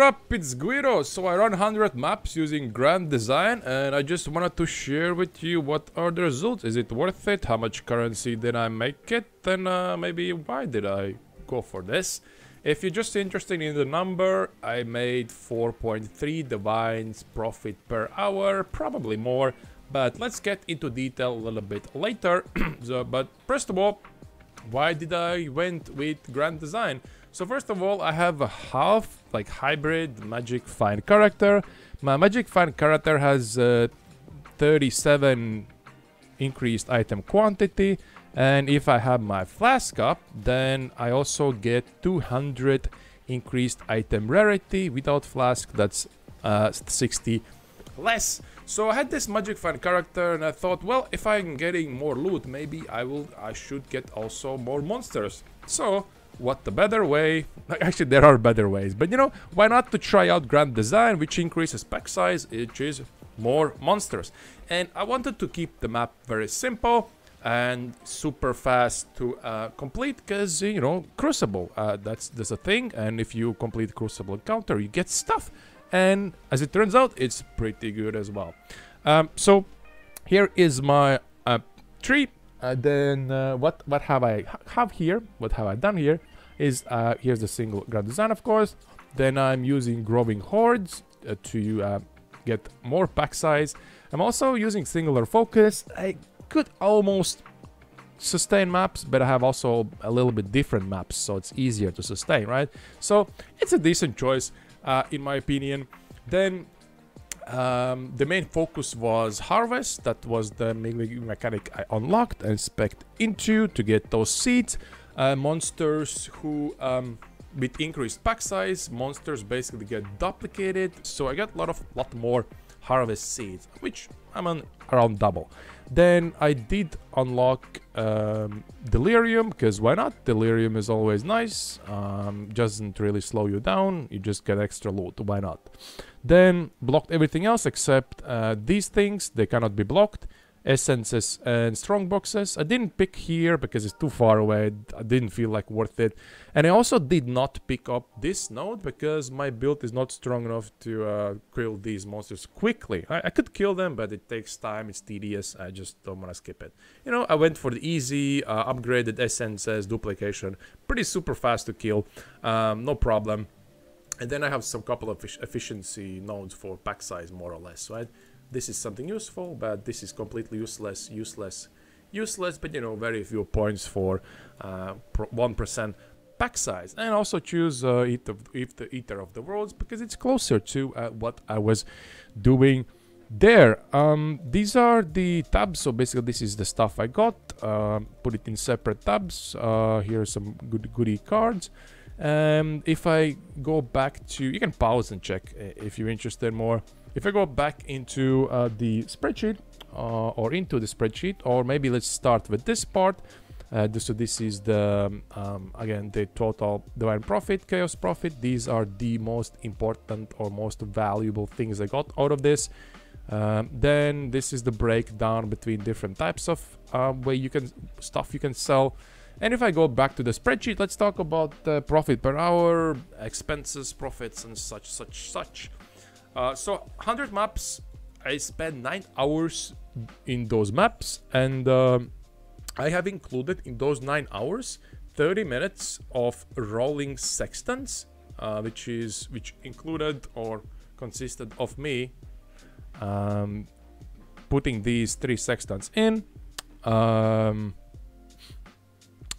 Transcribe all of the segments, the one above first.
what up? It's Guido. So I run 100 maps using Grand Design, and I just wanted to share with you what are the results. Is it worth it? How much currency did I make it? And maybe why did I go for this? If you're just interested in the number, I made 4.3 divines profit per hour, probably more, but let's get into detail a little bit later. But first of all, why did I went with Grand Design? So first of all, I have a half like hybrid magic find character. My magic find character has 37 increased item quantity, and if I have my flask up, then I also get 200 increased item rarity. Without flask, that's 60 less. So I had this magic find character, and I thought, well, if I'm getting more loot, maybe I should get also more monsters. So what the better way? Actually, there are better ways, but you know, why not to try out Grand Design, which increases pack size, which is more monsters. And I wanted to keep the map very simple and super fast to complete, because you know, Crucible, that's a thing, and if you complete Crucible encounter, you get stuff, and as it turns out, it's pretty good as well. So here is my tree. Then what have I here? What have I done here? Is here's the single Grand Design, of course. Then I'm using growing hordes to get more pack size. I'm also using singular focus. I could almost sustain maps, but I have also a little bit different maps, so it's easier to sustain, right? So it's a decent choice in my opinion. Then the main focus was harvest. That was the main mechanic I unlocked and spec'd into to get those seeds. Monsters who with increased pack size, monsters basically get duplicated, so I got a lot more harvest seeds, which I'm on around double. Then I did unlock delirium, because why not? Delirium is always nice, doesn't really slow you down, you just get extra loot, why not? Then blocked everything else except these things, they cannot be blocked. Essences and strong boxes. I didn't pick here because it's too far away. I didn't feel like worth it. And I also did not pick up this node because my build is not strong enough to kill these monsters quickly. I could kill them, but it takes time, it's tedious. I just don't want to skip it. You know, I went for the easy, upgraded essences, duplication. Pretty super fast to kill, no problem. And then I have some couple of efficiency nodes for pack size, more or less, right? This is something useful, but this is completely useless, but you know, very few points for 1% pack size. And also choose Eater of the Worlds, because it's closer to what I was doing there. These are the tabs, so basically this is the stuff I got. Put it in separate tabs. Here are some goodie cards. If I go back to, you can pause and check if you're interested more. If I go back into the spreadsheet, or into the spreadsheet, or maybe let's start with this part. So this is the, again, the total divine profit, chaos profit. These are the most important or most valuable things I got out of this. Then this is the breakdown between different types of stuff you can sell. And if I go back to the spreadsheet, let's talk about profit per hour, expenses, profits, and such. So 100 maps, I spent 9 hours in those maps, and I have included in those 9 hours 30 minutes of rolling sextants, which included or consisted of me putting these 3 sextants in,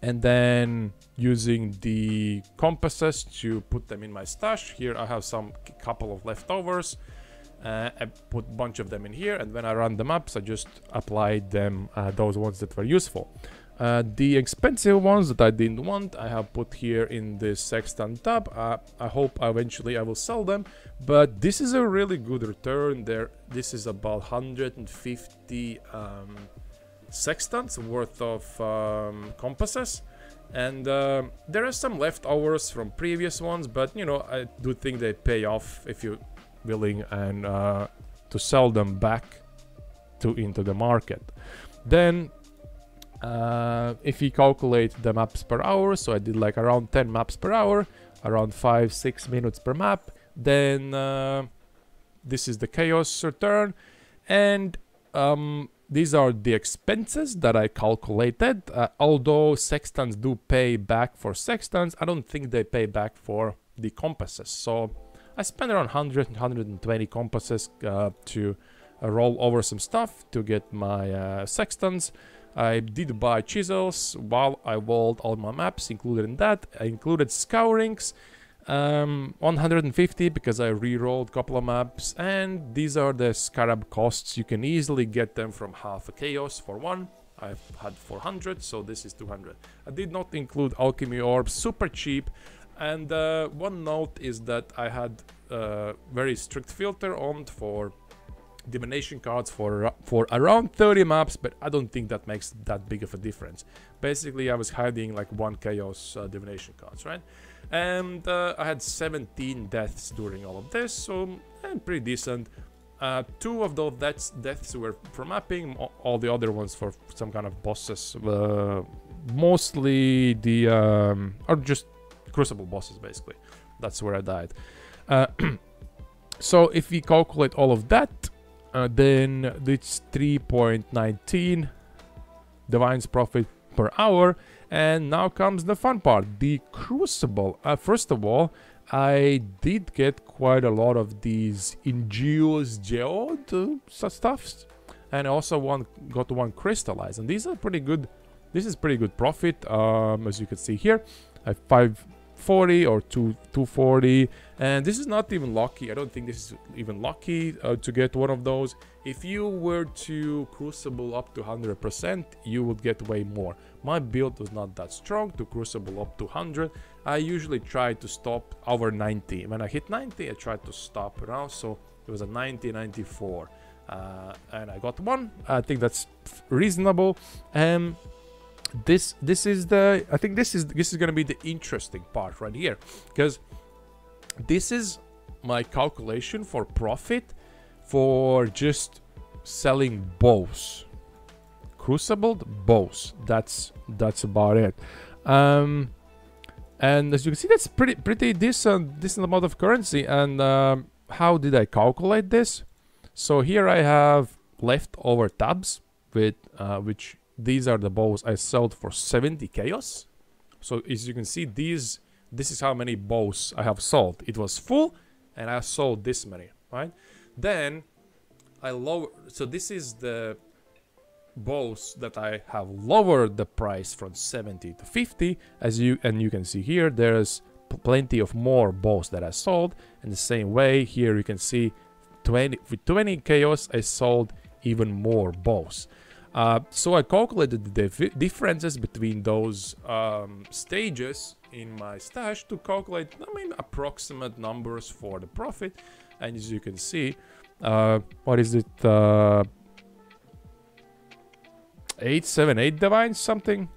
and then using the compasses to put them in my stash. Here I have some couple of leftovers. I put a bunch of them in here, and when I run the maps, I just applied them, those ones that were useful. The expensive ones that I didn't want, I have put here in this sextant tab. I hope eventually I will sell them, but this is a really good return there. This is about 150 sextants worth of compasses, and there are some leftovers from previous ones, but you know, I do think they pay off if you're willing and to sell them back into the market. Then if you calculate the maps per hour, so I did like around 10 maps per hour, around 5-6 minutes per map. Then this is the chaos return, and these are the expenses that I calculated. Although sextants do pay back for sextants, I don't think they pay back for the compasses. So I spent around 120 compasses to roll over some stuff to get my sextants. I did buy chisels while I walled all my maps, included in that. I included scourings, 150 because I re-rolled a couple of maps, and these are the scarab costs. You can easily get them from half a chaos for one. I've had 400, so this is 200. I did not include alchemy orbs, super cheap. And one note is that I had a very strict filter on for divination cards for around 30 maps, but I don't think that makes that big of a difference. Basically, I was hiding like one chaos divination cards, right? And I had 17 deaths during all of this, so pretty decent. 2 of those deaths were for mapping, all the other ones for some kind of bosses. Mostly the or just Crucible bosses, basically. That's where I died. So if we calculate all of that, then it's 3.19 Divine's profit per hour. And now comes the fun part, the Crucible. First of all, I did get quite a lot of these Ingeus Geode stuffs, and I also got one crystallized, and these are pretty good. This is pretty good profit, as you can see here. I have 540 or 240, and this is not even lucky. I don't think this is even lucky to get one of those. If you were to Crucible up to 100%, you would get way more. My build was not that strong to Crucible up to 100. I usually try to stop over 90. When I hit 90, I try to stop around, so it was a 90, 94. And I got one. I think that's reasonable. This is the, I think this is gonna be the interesting part right here, because this is my calculation for profit for just selling bows, crucibled bows. That's about it. And as you can see, that's pretty decent amount of currency. And how did I calculate this? So here I have leftover tabs with which these are the bows I sold for 70 chaos. So as you can see, this is how many bows I have sold. It was full and I sold this many, right? Then I so this is the bows that I have lowered the price from 70 to 50. You can see here, there's plenty of more bows that I sold. In the same way, here you can see with 20 chaos, I sold even more bows. So I calculated the differences between those stages in my stash to calculate, approximate numbers for the profit. And as you can see, what is it? 878 divine something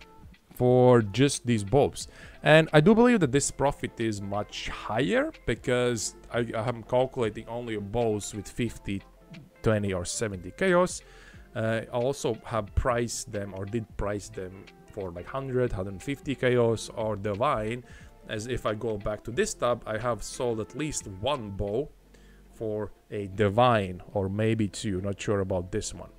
for just these bows. And I do believe that this profit is much higher because I am calculating only bows with 50, 20 or 70 chaos. I also have priced them, or did price them, for like 100, 150 chaos or divine. As if I go back to this tab, I have sold at least one bow for a divine, or maybe 2, not sure about this one.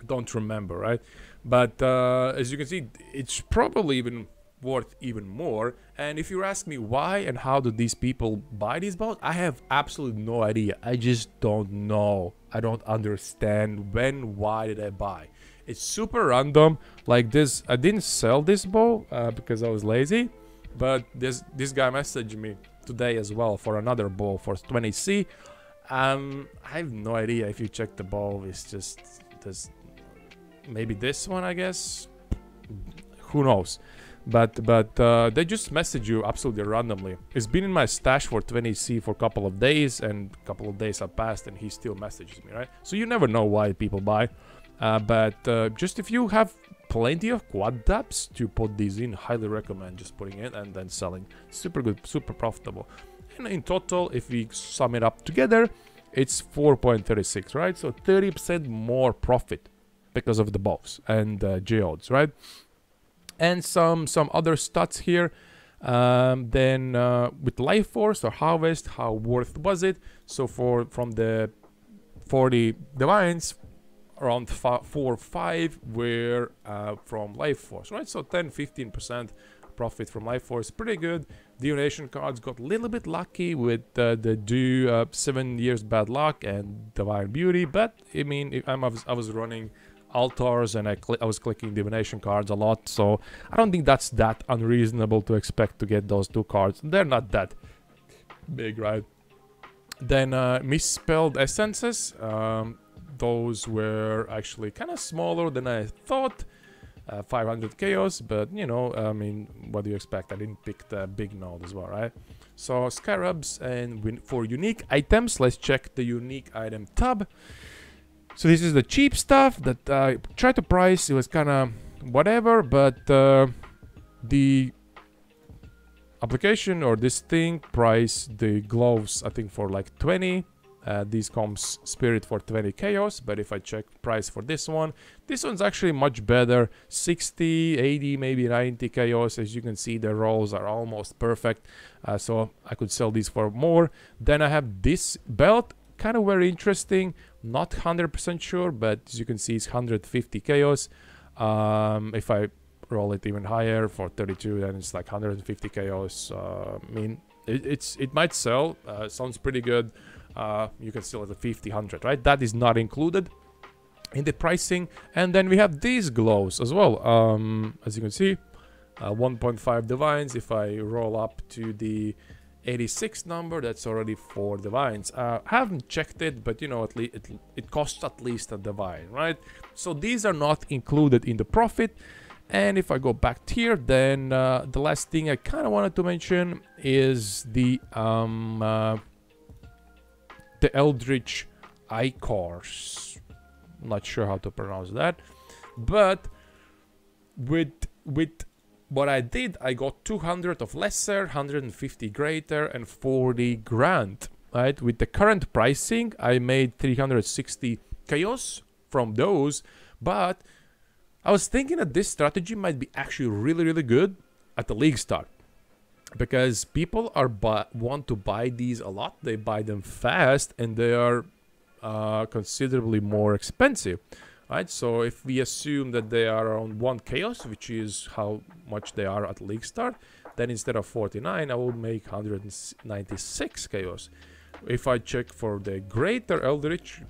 Don't remember, right? But as you can see, it's probably even worth even more. And if you ask me why and how do these people buy these bows, I have absolutely no idea. I just don't know. I don't understand why did I buy. It's super random. Like this, I didn't sell this bow because I was lazy, but this guy messaged me today as well for another bow for 20C. I have no idea. If you check the bow, it's just this, maybe this one, I guess. Who knows? But they just message you absolutely randomly. It's been in my stash for 20C for a couple of days, and a couple of days have passed and he still messages me, right? So you never know why people buy. But just if you have plenty of quad tabs to put these in, highly recommend just putting it and then selling. Super good, super profitable. And in total, if we sum it up together, it's 4.36, right? So 30% more profit because of the bows and geodes, right? And some other stats here. Then with Life Force or Harvest, how worth was it? So from the 40 divines, around 4 or 5 were from Life Force, right? So 10-15% profit from Life Force, pretty good. Divination cards got a little bit lucky with the do 7 years bad luck and Divine Beauty, but I mean, I was running altars and I was clicking divination cards a lot, so I don't think that's that unreasonable to expect to get those 2 cards. They're not that big, right? Then misspelled essences. Those were actually kind of smaller than I thought. 500 chaos, but you know, I mean, what do you expect? I didn't pick the big node as well, right? So scarabs, and for unique items, let's check the unique item tab. So this is the cheap stuff that I tried to price. It was kind of whatever, but the application or this thing priced the gloves, I think, for like 20. These comes spirit for 20 chaos, but if I check price for this one's actually much better. 60, 80, maybe 90 chaos. As you can see, the rolls are almost perfect, so I could sell these for more. Then I have this belt, kind of very interesting, not 100% sure, but as you can see, it's 150 chaos. If I roll it even higher for 32, then it's like 150 chaos. I mean, it might sell. Sounds pretty good. You can sell it at 50, 100, right? That is not included in the pricing. And then we have these glows as well. As you can see, 1.5 divines. If I roll up to the 86 number, that's already 4 divines. Haven't checked it, but you know, at least it costs at least a divine, right? So these are not included in the profit. And if I go back here, then the last thing I kind of wanted to mention is the Eldritch Icars. Not sure how to pronounce that, but with what I did, I got 200 of lesser, 150 greater, and 40 grand. Right, with the current pricing, I made 360 chaos from those, but I was thinking that this strategy might be actually really good at the league start, because people are want to buy these a lot. They buy them fast, and they are considerably more expensive, right? So if we assume that they are around 1 chaos, which is how much they are at league start, then instead of 49, I will make 196 chaos. If I check for the greater Eldritch,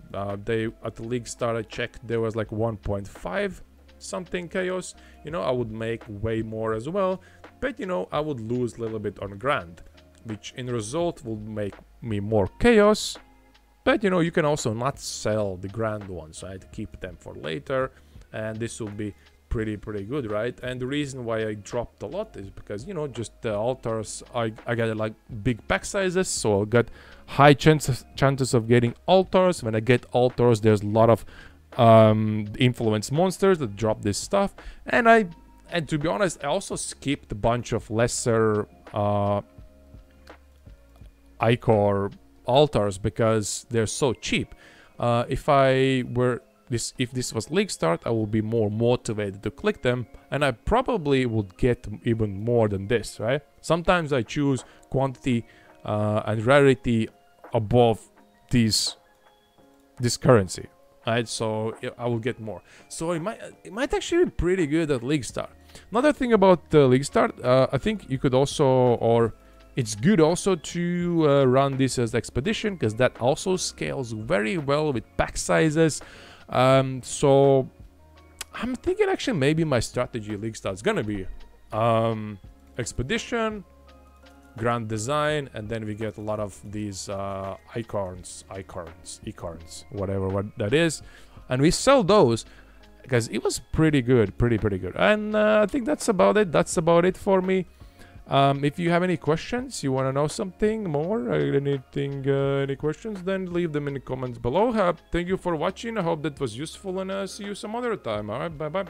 they at the league start, I checked, there was like 1.5 something chaos. You know, I would make way more as well, but you know, I would lose a little bit on grand, which in result will make me more chaos. But you know, you can also not sell the grand ones, right? Keep them for later, and this will be pretty good, right? And the reason why I dropped a lot is because, you know, just the altars, I got like big pack sizes, so I got high chances of getting altars. When I get altars, there's a lot of influence monsters that drop this stuff, and to be honest, I also skipped a bunch of lesser Icor altars because they're so cheap. If this was league start, I will be more motivated to click them, and I probably would get even more than this, right? Sometimes I choose quantity and rarity above this currency, right? So I will get more. So it might actually be pretty good at league start. Another thing about the league start, I think you could also, or it's good also to run this as expedition, because that also scales very well with pack sizes. So I'm thinking actually maybe my strategy league start is gonna be expedition, grand design, and then we get a lot of these icons, whatever what that is, and we sell those because it was pretty good, pretty good. And I think that's about it for me. If you have any questions, you want to know something more, any questions, then leave them in the comments below. Thank you for watching. I hope that was useful, and see you some other time. All right, bye.